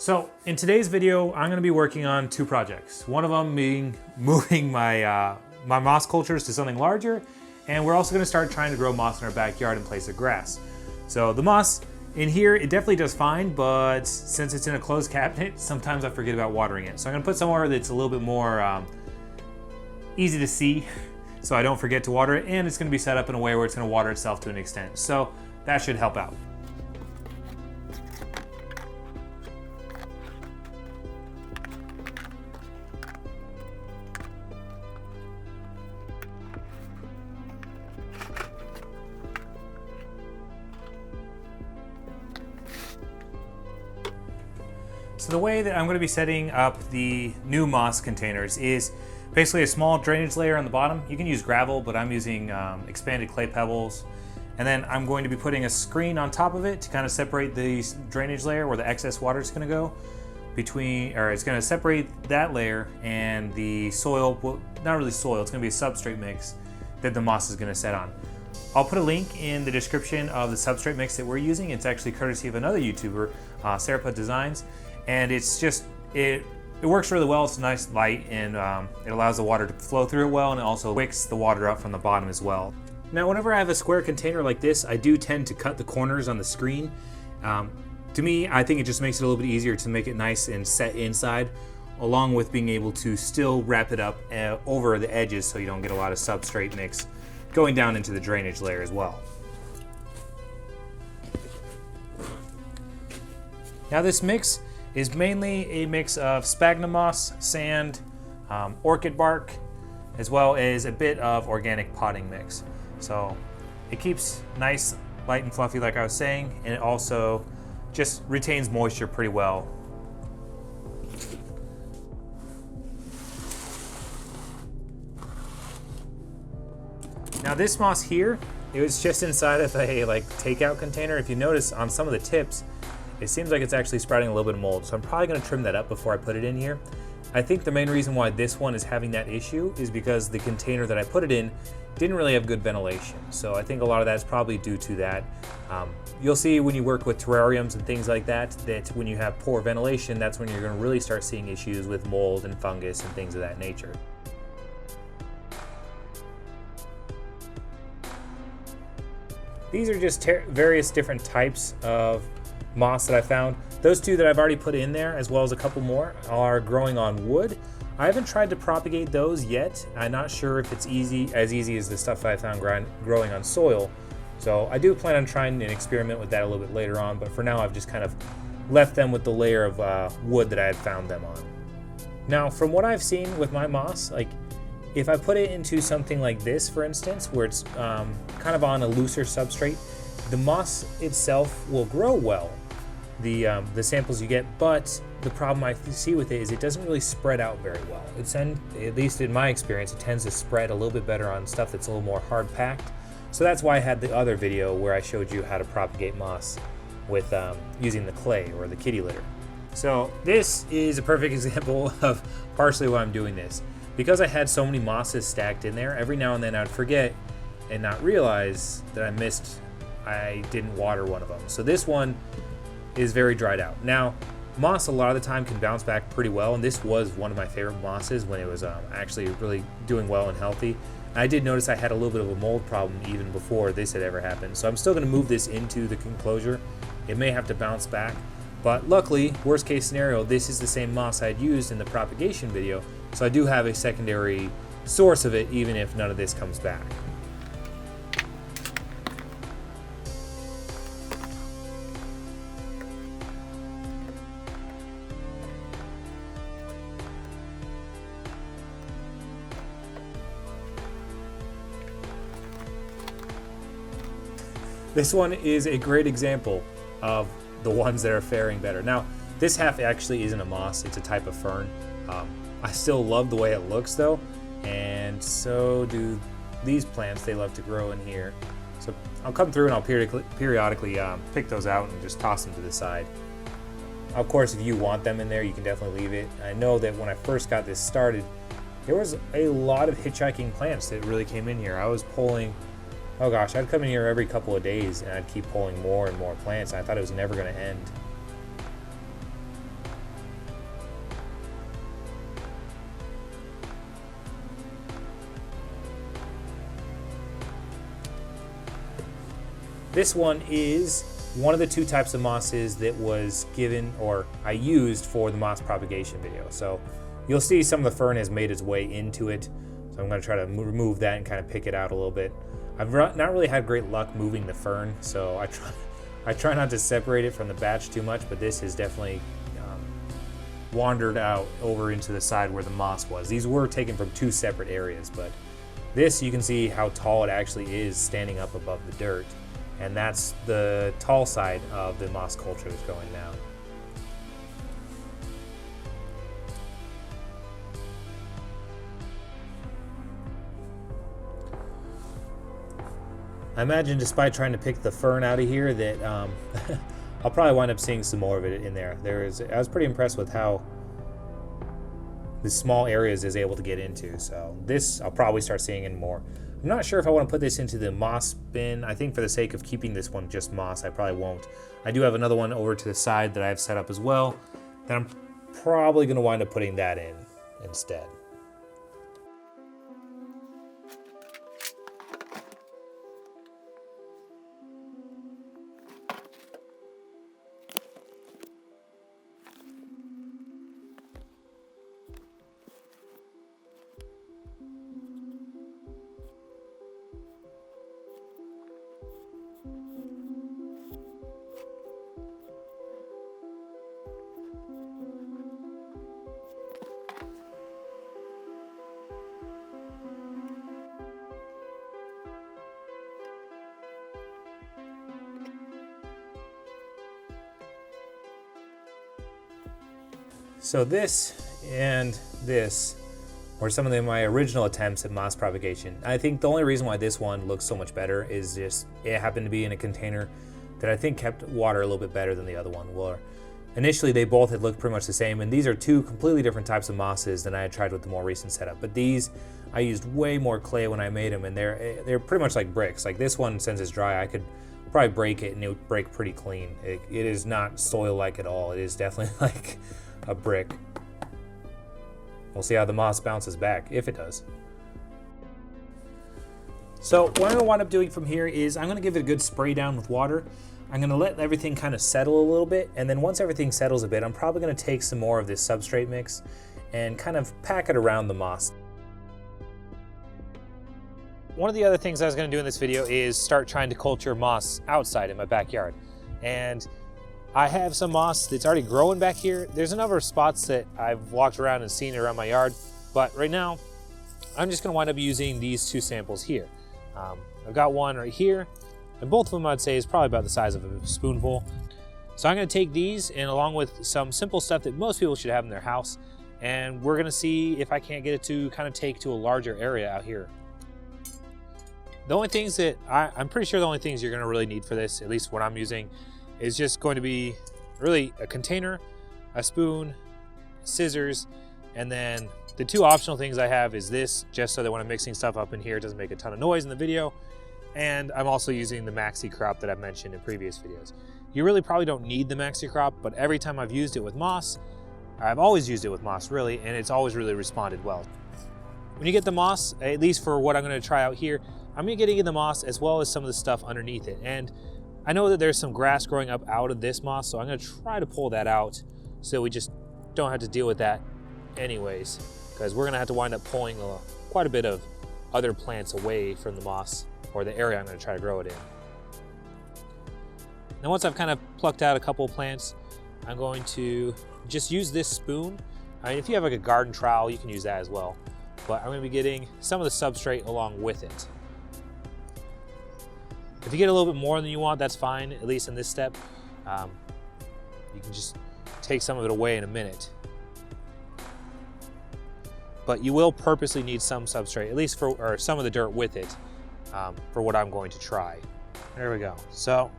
So in today's video, I'm gonna be working on two projects. One of them being moving my moss cultures to something larger, and we're also gonna start trying to grow moss in our backyard in place of grass. So the moss in here, it definitely does fine, but since it's in a closed cabinet, sometimes I forget about watering it. So I'm gonna put somewhere that's a little bit more easy to see so I don't forget to water it, and it's gonna be set up in a way where it's gonna water itself to an extent. So that should help out. So the way that I'm going to be setting up the new moss containers is basically a small drainage layer on the bottom. You can use gravel, but I'm using expanded clay pebbles. And then I'm going to be putting a screen on top of it to kind of separate the drainage layer where the excess water is going to go between, or it's going to separate that layer and the soil, well, not really soil, it's going to be a substrate mix that the moss is going to set on. I'll put a link in the description of the substrate mix that we're using. It's actually courtesy of another YouTuber, Sarah Designs. And it's just, it works really well. It's a nice light, and it allows the water to flow through it well, and it also wicks the water up from the bottom as well. Now, whenever I have a square container like this, I do tend to cut the corners on the screen. To me, I think it just makes it a little bit easier to make it nice and set inside, along with being able to still wrap it up over the edges so you don't get a lot of substrate mix going down into the drainage layer as well. Now this mix is mainly a mix of sphagnum moss, sand, orchid bark, as well as a bit of organic potting mix. So it keeps nice, light and fluffy like I was saying, and it also just retains moisture pretty well. Now this moss here, it was just inside of a takeout container. If you notice on some of the tips, it seems like it's actually sprouting a little bit of mold, so I'm probably going to trim that up before I put it in here. I think the main reason why this one is having that issue is because the container that I put it in didn't really have good ventilation. So I think a lot of that's probably due to that. You'll see when you work with terrariums and things like that, that when you have poor ventilation, that's when you're going to really start seeing issues with mold and fungus and things of that nature. These are just various different types of moss that I found. Those two that I've already put in there, as well as a couple more, are growing on wood. I haven't tried to propagate those yet. I'm not sure if it's as easy as the stuff I found growing on soil. So I do plan on trying and experiment with that a little bit later on, but for now I've just kind of left them with the layer of wood that I had found them on. Now, from what I've seen with my moss, if I put it into something like this, for instance, where it's kind of on a looser substrate, the moss itself will grow well, the samples you get, but the problem I see with it is it doesn't really spread out very well. At least in my experience, it tends to spread a little bit better on stuff that's a little more hard packed. So that's why I had the other video where I showed you how to propagate moss with using the clay or the kitty litter. So this is a perfect example of partially why I'm doing this. Because I had so many mosses stacked in there, every now and then I'd forget and not realize that I didn't water one of them. So this one is very dried out. Now, moss a lot of the time can bounce back pretty well, and this was one of my favorite mosses when it was actually really doing well and healthy. And I did notice I had a little bit of a mold problem even before this had ever happened. So I'm still gonna move this into the enclosure. It may have to bounce back, but luckily, worst case scenario, this is the same moss I'd used in the propagation video, so I do have a secondary source of it even if none of this comes back. This one is a great example of the ones that are faring better. Now, this half actually isn't a moss, it's a type of fern. I still love the way it looks though, and so do these plants. They love to grow in here. So I'll come through and I'll periodically pick those out and just toss them to the side. Of course, if you want them in there, you can definitely leave it. I know that when I first got this started, there was a lot of hitchhiking plants that really came in here. I was pulling, oh gosh, I'd come in here every couple of days and I'd keep pulling more and more plants. And I thought it was never going to end. This one is one of the two types of mosses that was given, or I used for the moss propagation video. So you'll see some of the fern has made its way into it. So I'm going to try to remove that and kind of pick it out a little bit. I've not really had great luck moving the fern, so I try not to separate it from the batch too much, but this has definitely wandered out over into the side where the moss was. These were taken from two separate areas, but this, you can see how tall it actually is standing up above the dirt. And that's the tall side of the moss culture that's going now. I imagine despite trying to pick the fern out of here that I'll probably wind up seeing some more of it in there. I was pretty impressed with how the small areas is able to get into. So this I'll probably start seeing in more. I'm not sure if I want to put this into the moss bin. I think for the sake of keeping this one just moss, I probably won't. I do have another one over to the side that I have set up as well that I'm probably going to wind up putting that in instead. So this and this were some of my original attempts at moss propagation. I think the only reason why this one looks so much better is just it happened to be in a container that I think kept water a little bit better than the other one. Well, initially they both had looked pretty much the same, and these are two completely different types of mosses than I had tried with the more recent setup. But these, I used way more clay when I made them, and they're pretty much like bricks. Like this one, since it's dry, I could probably break it and it would break pretty clean. It is not soil-like at all. It is definitely like a brick. We'll see how the moss bounces back, if it does. So what I'm gonna wind up doing from here is I'm gonna give it a good spray down with water. I'm gonna let everything kind of settle a little bit, and then once everything settles a bit, I'm probably gonna take some more of this substrate mix and kind of pack it around the moss. One of the other things I was gonna do in this video is start trying to culture moss outside in my backyard. And I have some moss that's already growing back here. There's a number of spots that I've walked around and seen around my yard, but right now I'm just gonna wind up using these two samples here. I've got one right here, and both of them I'd say is probably about the size of a spoonful. So I'm gonna take these, and along with some simple stuff that most people should have in their house, and we're gonna see if I can't get it to kind of take to a larger area out here. The only things that I'm pretty sure the only things you're gonna really need for this, at least what I'm using, is just going to be really a container, a spoon, scissors, and then the two optional things I have is this, just so that when I'm mixing stuff up in here, it doesn't make a ton of noise in the video. And I'm also using the maxi crop that I've mentioned in previous videos. You really probably don't need the maxi crop, but every time I've used it with moss, I've always used it with moss really, and it's always really responded well. When you get the moss, at least for what I'm gonna try out here, I'm gonna get in the moss as well as some of the stuff underneath it. And I know that there's some grass growing up out of this moss, so I'm gonna try to pull that out so we just don't have to deal with that anyways, because we're gonna have to wind up pulling quite a bit of other plants away from the moss, or the area I'm gonna try to grow it in. Now once I've kind of plucked out a couple of plants, I'm going to just use this spoon. I mean, if you have like a garden trowel, you can use that as well. But I'm gonna be getting some of the substrate along with it. If you get a little bit more than you want, that's fine, at least in this step. You can just take some of it away in a minute. But you will purposely need some substrate, at least or some of the dirt with it, for what I'm going to try. There we go. So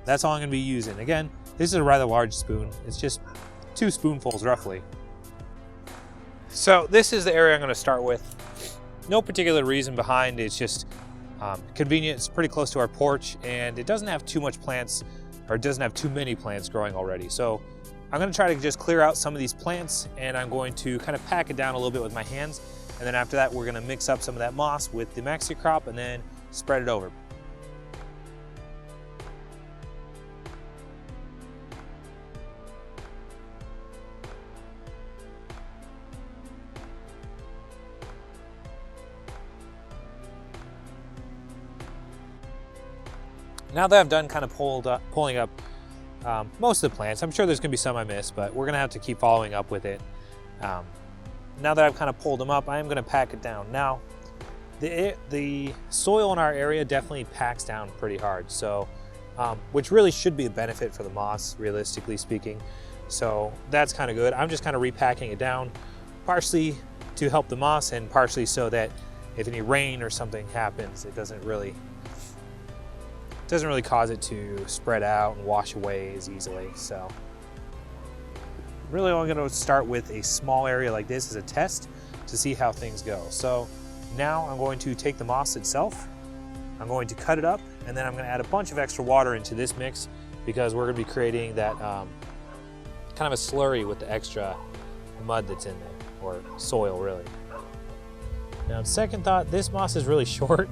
that's all I'm gonna be using. Again, this is a rather large spoon. It's just 2 spoonfuls roughly. So this is the area I'm gonna start with. No particular reason behind it, it's just convenient. It's pretty close to our porch, and it doesn't have too much plants, or it doesn't have too many plants growing already. So I'm gonna try to just clear out some of these plants, and I'm going to kind of pack it down a little bit with my hands. And then after that, we're gonna mix up some of that moss with the maxi crop and then spread it over. Now that I've done kind of pulling up most of the plants, I'm sure there's gonna be some I missed, but we're gonna have to keep following up with it. Now that I've kind of pulled them up, I am gonna pack it down. Now, the soil in our area definitely packs down pretty hard, so which really should be a benefit for the moss, realistically speaking. So that's kind of good. I'm just kind of repacking it down, partially to help the moss and partially so that if any rain or something happens, it doesn't really cause it to spread out and wash away as easily. So really only going to start with a small area like this as a test to see how things go. So now I'm going to take the moss itself, I'm going to cut it up, and then I'm going to add a bunch of extra water into this mix because we're going to be creating that kind of a slurry with the extra mud that's in there, or soil really. Now, second thought, this moss is really short,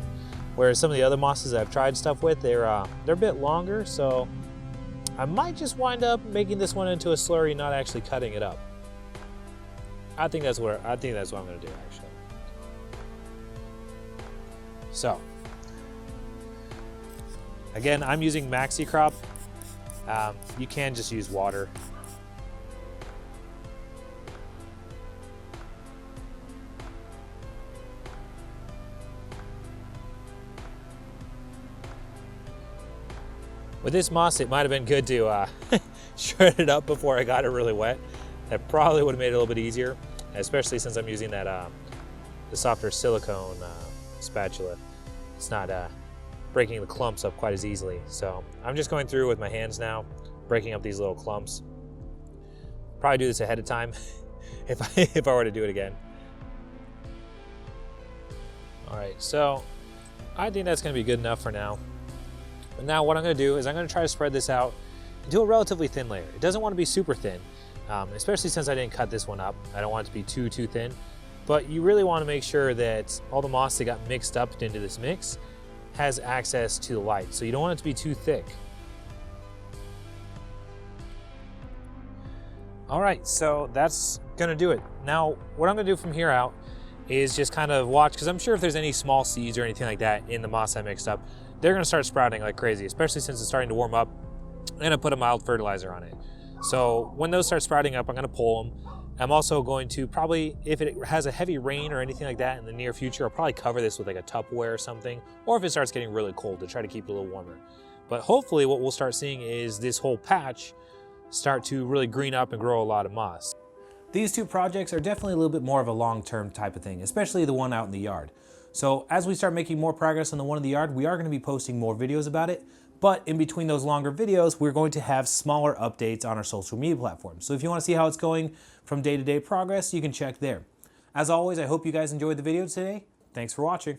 whereas some of the other mosses I've tried stuff with, they're a bit longer, so I might just wind up making this one into a slurry, not actually cutting it up. I think that's what I'm going to do, actually. So, again, I'm using Maxi Crop. You can just use water. With this moss, it might have been good to shred it up before I got it really wet. That probably would have made it a little bit easier, especially since I'm using that the softer silicone spatula. It's not breaking the clumps up quite as easily. So I'm just going through with my hands now, breaking up these little clumps. Probably do this ahead of time if I were to do it again. All right, so I think that's going to be good enough for now. But now what I'm going to do is I'm going to try to spread this out into a relatively thin layer. It doesn't want to be super thin, especially since I didn't cut this one up. I don't want it to be too thin. But you really want to make sure that all the moss that got mixed up into this mix has access to the light. So you don't want it to be too thick. All right, so that's going to do it. Now, what I'm going to do from here out is just kind of watch, because I'm sure if there's any small seeds or anything like that in the moss I mixed up, they're going to start sprouting like crazy, especially since it's starting to warm up. I'm going to put a mild fertilizer on it. So when those start sprouting up, I'm going to pull them. I'm also going to probably, if it has a heavy rain or anything like that in the near future, I'll probably cover this with like a Tupperware or something, or if it starts getting really cold, to try to keep it a little warmer. But hopefully what we'll start seeing is this whole patch start to really green up and grow a lot of moss. These two projects are definitely a little bit more of a long-term type of thing, especially the one out in the yard. So as we start making more progress on the one in the yard, we are going to be posting more videos about it. But in between those longer videos, we're going to have smaller updates on our social media platforms. So if you want to see how it's going from day-to-day progress, you can check there. As always, I hope you guys enjoyed the video today. Thanks for watching.